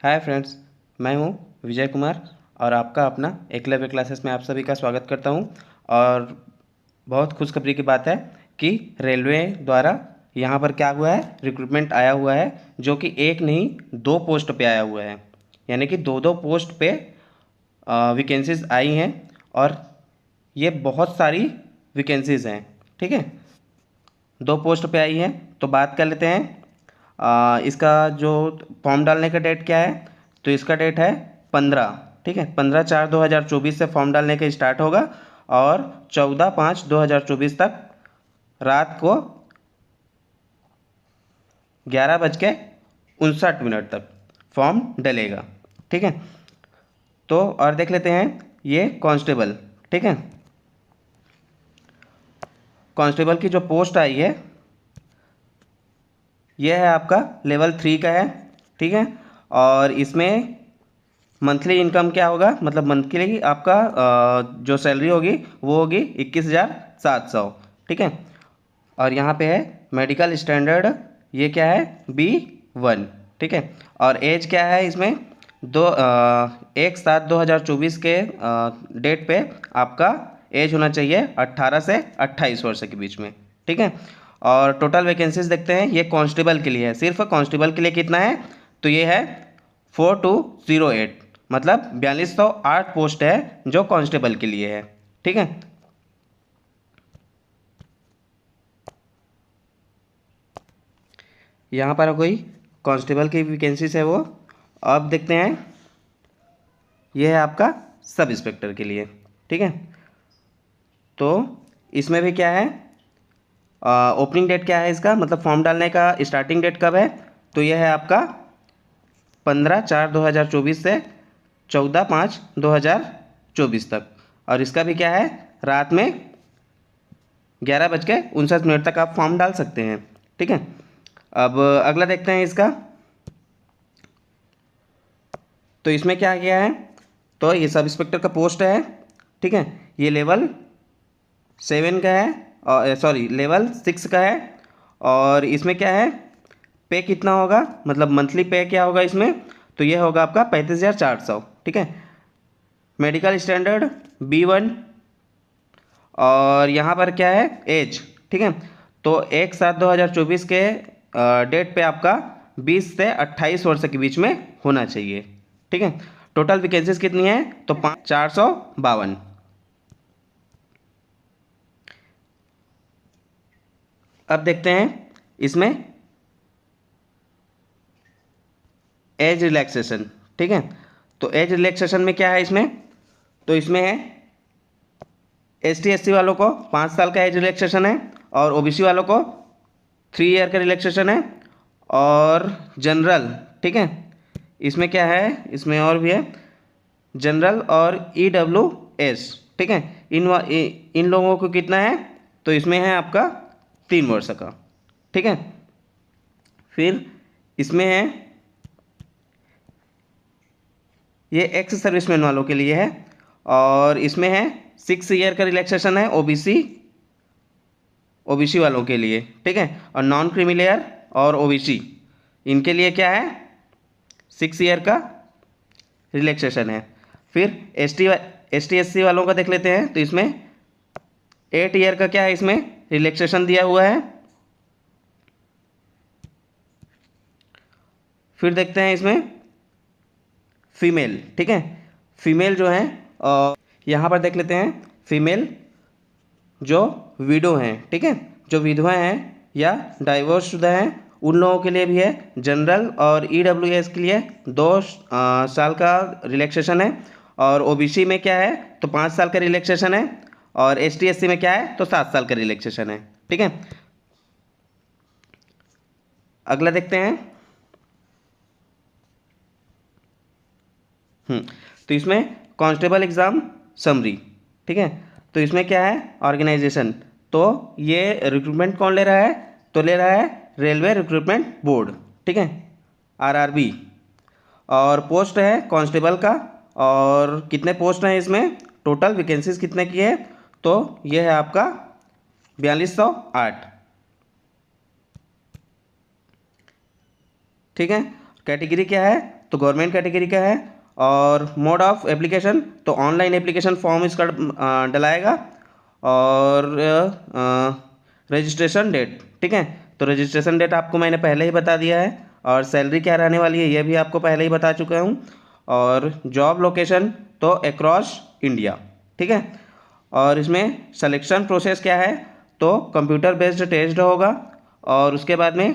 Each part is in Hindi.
हाय फ्रेंड्स, मैं हूं विजय कुमार और आपका अपना एकलव्य क्लासेस में आप सभी का स्वागत करता हूं। और बहुत खुशखबरी की बात है कि रेलवे द्वारा यहां पर क्या हुआ है, रिक्रूटमेंट आया हुआ है, जो कि एक नहीं दो पोस्ट पे आया हुआ है। यानी कि दो दो पोस्ट पे वैकेंसीज आई हैं और ये बहुत सारी वैकेंसीज हैं। ठीक है, दो पोस्ट पे आई है। तो बात कर लेते हैं। इसका जो फॉर्म डालने का डेट क्या है, तो इसका डेट है 15। ठीक है, 15/4/2024 से फॉर्म डालने का स्टार्ट होगा और 14/5/2024 तक रात को 11:59 तक फॉर्म डलेगा। ठीक है, तो और देख लेते हैं ये कांस्टेबल। ठीक है, कांस्टेबल की जो पोस्ट आई है यह है आपका लेवल 3 का है। ठीक है, और इसमें मंथली इनकम क्या होगा, मतलब मंथली आपका जो सैलरी होगी वो होगी 21,700। ठीक है, और यहाँ पे है मेडिकल स्टैंडर्ड, ये क्या है B1। ठीक है, और एज क्या है इसमें 1/7/2024 के डेट पे आपका एज होना चाहिए 18 से 28 वर्ष के बीच में। ठीक है, और टोटल वैकेंसीज देखते हैं। ये कांस्टेबल के लिए है, सिर्फ कांस्टेबल के लिए कितना है, तो ये है 4208, मतलब 4208 पोस्ट है जो कांस्टेबल के लिए है। ठीक है, यहाँ पर कोई कांस्टेबल की वैकेंसीज है वो। अब देखते हैं, ये है आपका सब इंस्पेक्टर के लिए। ठीक है, तो इसमें भी क्या है, ओपनिंग डेट क्या है इसका, मतलब फॉर्म डालने का स्टार्टिंग डेट कब है, तो यह है आपका 15/4/2024 से 14/5/2024 तक। और इसका भी क्या है, रात में 11:59 तक आप फॉर्म डाल सकते हैं। ठीक है, अब अगला देखते हैं इसका। तो इसमें क्या किया है, तो ये सब इंस्पेक्टर का पोस्ट है। ठीक है, ये लेवल 7 का है, और सॉरी लेवल 6 का है। और इसमें क्या है, पे कितना होगा, मतलब मंथली पे क्या होगा इसमें, तो ये होगा आपका 35,400। ठीक है, मेडिकल स्टैंडर्ड B1। और यहाँ पर क्या है एज। ठीक है, तो 1/7/2024 के डेट पे आपका 20 से 28 वर्ष के बीच में होना चाहिए। ठीक है, टोटल वैकेंसीज कितनी है, तो 452। अब देखते हैं इसमें एज रिलैक्सेशन। ठीक है, तो एज रिलैक्सेशन में क्या है इसमें, तो इसमें है ST SC वालों को 5 साल का एज रिलैक्सेशन है, और OBC वालों को 3 ईयर का रिलैक्सेशन है, और जनरल। ठीक है, इसमें क्या है, इसमें और भी है जनरल और EWS। ठीक है, इन लोगों को कितना है, तो इसमें है आपका 3 वर्ष का। ठीक है, फिर इसमें है ये एक्स सर्विसमैन वालों के लिए है, और इसमें है 6 ईयर का रिलैक्सेशन है ओबीसी वालों के लिए। ठीक है, और नॉन क्रीमिलेयर और OBC इनके लिए क्या है 6 ईयर का रिलैक्सेशन है। फिर ST SC वालों का देख लेते हैं, तो इसमें 8 ईयर का क्या है इसमें रिलैक्सेशन दिया हुआ है। फिर देखते हैं इसमें फीमेल। ठीक है, फीमेल जो है यहाँ पर देख लेते हैं, फीमेल जो विडो हैं, ठीक है, जो विधवाएं हैं या डाइवोर्स शुदा हैं, उन लोगों के लिए भी है। जनरल और EWS के लिए 2 साल का रिलैक्सेशन है, और OBC में क्या है, तो 5 साल का रिलैक्सेशन है, और ST SC में क्या है, तो 7 साल का रिलैक्सेशन है। ठीक है, अगला देखते हैं। तो इसमें कांस्टेबल एग्ज़ाम समरी। ठीक है, तो इसमें क्या है ऑर्गेनाइजेशन, तो ये रिक्रूटमेंट कौन ले रहा है, तो ले रहा है रेलवे रिक्रूटमेंट बोर्ड। ठीक है, RRB। और पोस्ट है कांस्टेबल का, और कितने पोस्ट हैं इसमें, टोटल वैकेंसीज कितने की है, तो ये है आपका 4208। ठीक है, कैटेगरी क्या है, तो गवर्नमेंट कैटेगरी का है। और मोड ऑफ एप्लीकेशन तो ऑनलाइन एप्लीकेशन फॉर्म इसका डलाएगा। और रजिस्ट्रेशन डेट, ठीक है, तो रजिस्ट्रेशन डेट आपको मैंने पहले ही बता दिया है। और सैलरी क्या रहने वाली है ये भी आपको पहले ही बता चुका हूँ। और जॉब लोकेशन तो अक्रॉस इंडिया, ठीक है। और इसमें सिलेक्शन प्रोसेस क्या है, तो कंप्यूटर बेस्ड टेस्ट होगा। और उसके बाद में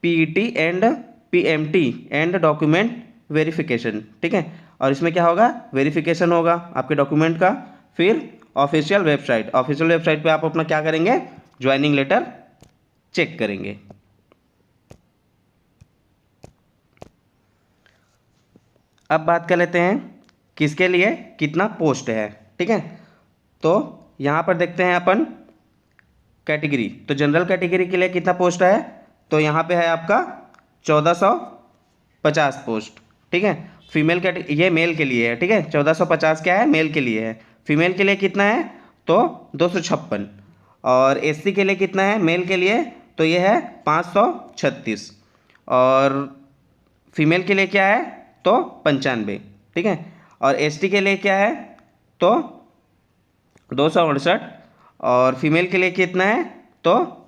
PET and PMT and document verification, ठीक है। और इसमें क्या होगा, वेरिफिकेशन होगा आपके डॉक्यूमेंट का। फिर ऑफिशियल वेबसाइट पे आप अपना क्या करेंगे, ज्वाइनिंग लेटर चेक करेंगे। अब बात कर लेते हैं किसके लिए कितना पोस्ट है, ठीक है। तो यहाँ पर देखते हैं अपन कैटेगरी, तो जनरल कैटेगरी के लिए कितना पोस्ट है, तो यहाँ पे है आपका 1450 पोस्ट, ठीक है। फीमेल कैटेगरी, ये मेल के लिए है, ठीक है। 1450 क्या है, मेल के लिए है। फीमेल के लिए कितना है, तो 256। और एससी के लिए कितना है, मेल के लिए, तो ये है 536। और फीमेल के लिए क्या है, तो 95, ठीक है। और एसटी के लिए क्या है, तो 268। और फीमेल के लिए कितना है, तो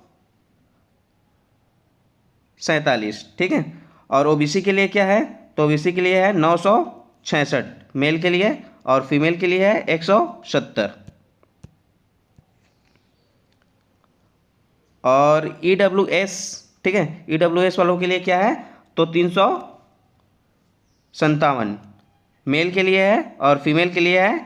47, ठीक है। और ओबीसी के लिए क्या है, तो ओबीसी के लिए है 966 मेल के लिए, और फीमेल के लिए है 170। और ईडब्ल्यूएस, ठीक है, ईडब्ल्यूएस वालों के लिए क्या है, तो 357 मेल के लिए है, और फीमेल के लिए है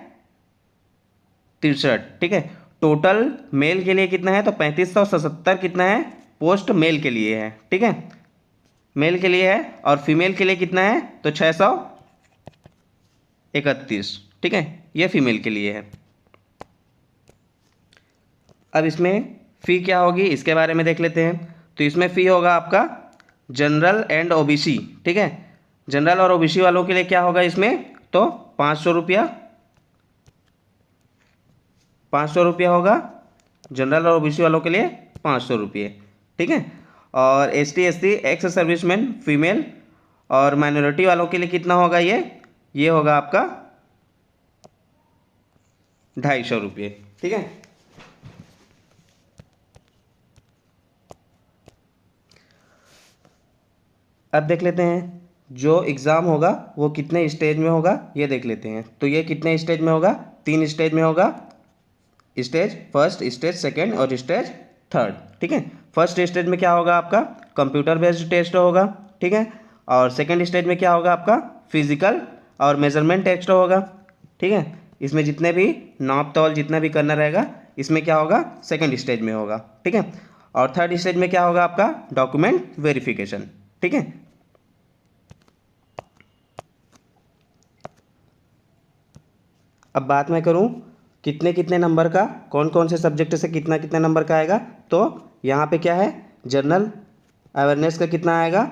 63, ठीक है। टोटल मेल के लिए कितना है, तो 3577 कितना है, पोस्ट मेल के लिए है, ठीक है, मेल के लिए है। और फीमेल के लिए कितना है, तो 631, ठीक है, ये फीमेल के लिए है। अब इसमें फ़ी क्या होगी इसके बारे में देख लेते हैं। तो इसमें फ़ी होगा आपका जनरल एंड ओबीसी, ठीक है। जनरल और ओबीसी वालों के लिए क्या होगा इसमें, तो 500 रुपया, 500 रुपया होगा जनरल और ओबीसी वालों के लिए, 500 रुपये, ठीक है। और ST SC ex serviceman female और माइनॉरिटी वालों के लिए कितना होगा, ये होगा आपका 250 रुपये, ठीक है। अब देख लेते हैं जो एग्ज़ाम होगा वो कितने स्टेज में होगा, ये देख लेते हैं। तो ये कितने स्टेज में होगा, 3 स्टेज में होगा। स्टेज फर्स्ट, स्टेज सेकंड और स्टेज थर्ड, ठीक है। फर्स्ट स्टेज में क्या होगा आपका, कंप्यूटर बेस्ड टेस्ट होगा, ठीक है। और सेकंड स्टेज में क्या होगा आपका, फिजिकल और मेजरमेंट टेस्ट होगा, ठीक है। इसमें जितने भी नाप तौल जितना भी करना रहेगा इसमें क्या होगा, सेकंड स्टेज में होगा, ठीक है। और थर्ड स्टेज में क्या होगा आपका, डॉक्यूमेंट वेरिफिकेशन, ठीक है। अब बात मैं करूं कितने कितने नंबर का, कौन कौन से सब्जेक्ट से कितना कितना नंबर का आएगा, तो यहाँ पे क्या है, जनरल अवेयरनेस का कितना आएगा,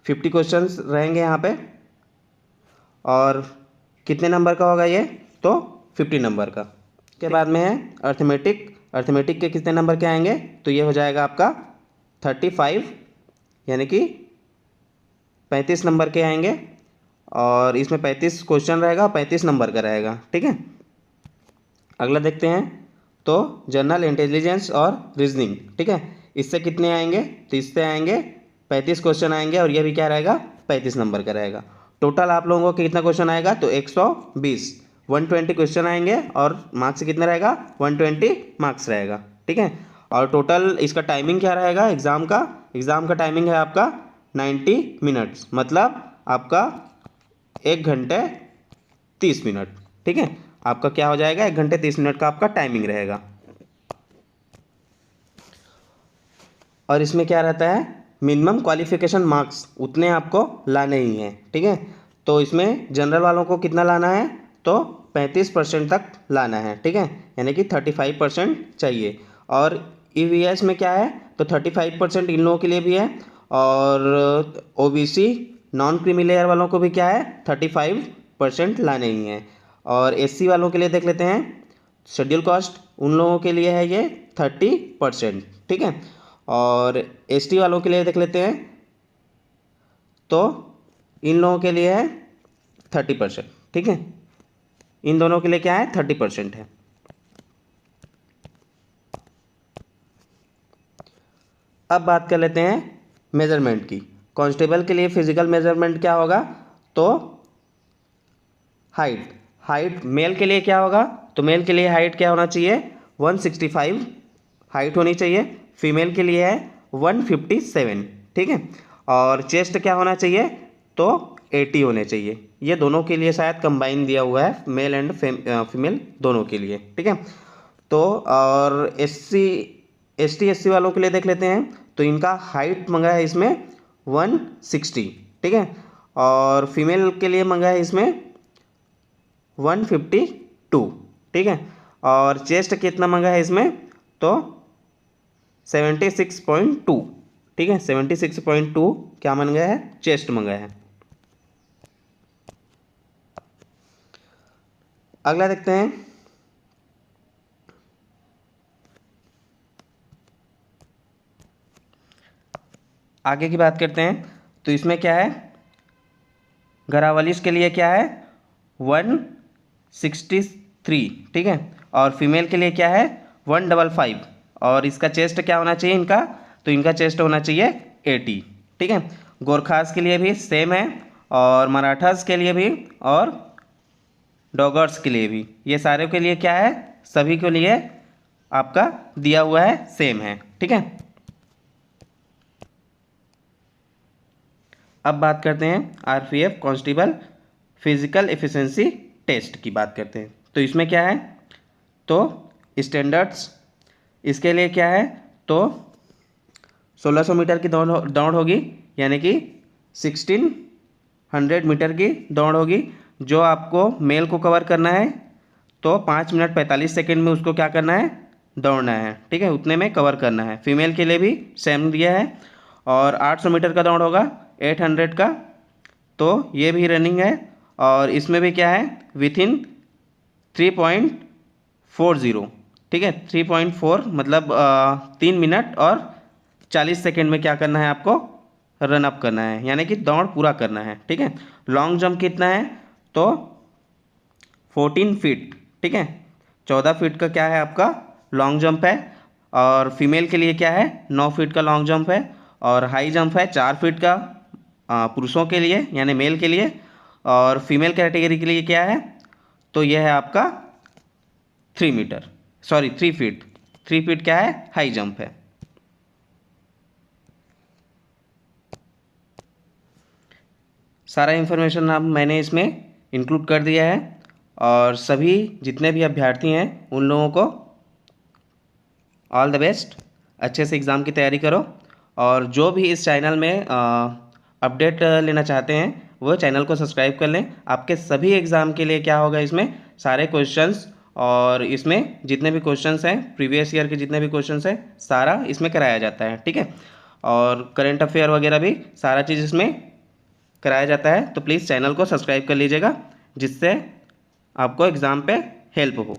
50 क्वेश्चंस रहेंगे यहाँ पे। और कितने नंबर का होगा ये, तो 50 नंबर का। के बाद में है अर्थमेटिक के कितने नंबर के आएंगे, तो ये हो जाएगा आपका 35, यानी कि 35 नंबर के आएंगे। और इसमें 35 क्वेश्चन रहेगा, 35 नंबर का रहेगा, ठीक है। अगला देखते हैं, तो जनरल इंटेलिजेंस और रीजनिंग, ठीक है, इससे कितने आएंगे, तो इससे आएंगे 35 क्वेश्चन आएंगे, और ये भी क्या रहेगा, 35 नंबर का रहेगा। टोटल आप लोगों को कितना क्वेश्चन आएगा, तो 120, 120 क्वेश्चन आएंगे, और मार्क्स कितना रहेगा, 120 मार्क्स रहेगा, ठीक है। और टोटल इसका टाइमिंग क्या रहेगा एग्ज़ाम का टाइमिंग है आपका 90 मिनट्स, मतलब आपका 1 घंटे 30 मिनट, ठीक है। आपका क्या हो जाएगा, 1 घंटे 30 मिनट का आपका टाइमिंग रहेगा। और इसमें क्या रहता है, मिनिमम क्वालिफिकेशन मार्क्स उतने आपको लाने ही हैं, ठीक है। तो इसमें जनरल वालों को कितना लाना है, तो 35% तक लाना है, ठीक है, यानी कि 35% चाहिए। और ईवीएस में क्या है, तो 35% इन लोगों के लिए भी है। और ओबीसी नॉन क्रीमी लेयर वालों को भी क्या है, 35% लाने ही हैं। और एससी वालों के लिए देख लेते हैं, शेड्यूल कास्ट उन लोगों के लिए है ये 30%, ठीक है। और एसटी वालों के लिए देख लेते हैं, तो इन लोगों के लिए है 30%, ठीक है। इन दोनों के लिए क्या है, 30% है। अब बात कर लेते हैं मेजरमेंट की। कांस्टेबल के लिए फिजिकल मेजरमेंट क्या होगा, तो हाइट मेल के लिए क्या होगा, तो मेल के लिए हाइट क्या होना चाहिए, 165 हाइट होनी चाहिए। फीमेल के लिए है 157, ठीक है। और चेस्ट क्या होना चाहिए, तो 80 होने चाहिए। ये दोनों के लिए शायद कंबाइन दिया हुआ है, मेल एंड फीमेल दोनों के लिए, ठीक है। तो और ST वालों के लिए देख लेते हैं, तो इनका हाइट मंगा है इसमें 160, ठीक है। और फीमेल के लिए मंगा है इसमें 152, ठीक है। और चेस्ट कितना मंगा है इसमें, तो 76.2, ठीक है। 76.2 क्या मंगा है, चेस्ट मंगा है। अगला देखते हैं, आगे की बात करते हैं। तो इसमें क्या है, घरावालिस के लिए क्या है 163, ठीक है। और फीमेल के लिए क्या है 155। और इसका चेस्ट क्या होना चाहिए इनका, तो इनका चेस्ट होना चाहिए 80, ठीक है। गोरखास के लिए भी सेम है, और मराठास के लिए भी, और डॉगर्स के लिए भी। ये सारे के लिए क्या है, सभी के लिए आपका दिया हुआ है, सेम है, ठीक है। अब बात करते हैं RPF constable physical efficiency test की बात करते हैं। तो इसमें क्या है, तो स्टैंडर्ड्स इसके लिए क्या है, तो 1600 मीटर की दौड़ होगी, यानी कि 1600 मीटर की दौड़ होगी, जो आपको मेल को कवर करना है। तो 5 मिनट 45 सेकेंड में उसको क्या करना है, दौड़ना है, ठीक है। उतने में कवर करना है। फीमेल के लिए भी सेम दिया है। और 800 मीटर का दौड़ होगा, 800 का, तो ये भी रनिंग है। और इसमें भी क्या है, विथिन 3.40, ठीक है। 3.4 मतलब 3 मिनट और 40 सेकेंड में क्या करना है आपको, रन अप करना है, यानी कि दौड़ पूरा करना है, ठीक है। लॉन्ग जंप कितना है, तो 14 फीट, ठीक है। 14 फीट का क्या है आपका लॉन्ग जंप है। और फीमेल के लिए क्या है 9 फीट का लॉन्ग जंप है। और हाई जंप है 4 फीट का पुरुषों के लिए, यानी मेल के लिए। और फीमेल कैटेगरी के लिए क्या है, तो यह है आपका 3 फीट। 3 फीट क्या है, हाई जंप है। सारा इन्फॉर्मेशन अब मैंने इसमें इंक्लूड कर दिया है। और सभी जितने भी अभ्यर्थी हैं उन लोगों को ऑल द बेस्ट, अच्छे से एग्ज़ाम की तैयारी करो। और जो भी इस चैनल में अपडेट लेना चाहते हैं वो चैनल को सब्सक्राइब कर लें। आपके सभी एग्ज़ाम के लिए क्या होगा, इसमें सारे क्वेश्चंस, और इसमें जितने भी क्वेश्चंस हैं प्रीवियस ईयर के जितने भी क्वेश्चंस हैं सारा इसमें कराया जाता है, ठीक है। और करंट अफेयर वगैरह भी सारा चीज़ इसमें कराया जाता है। तो प्लीज़ चैनल को सब्सक्राइब कर लीजिएगा, जिससे आपको एग्ज़ाम पे हेल्प हो।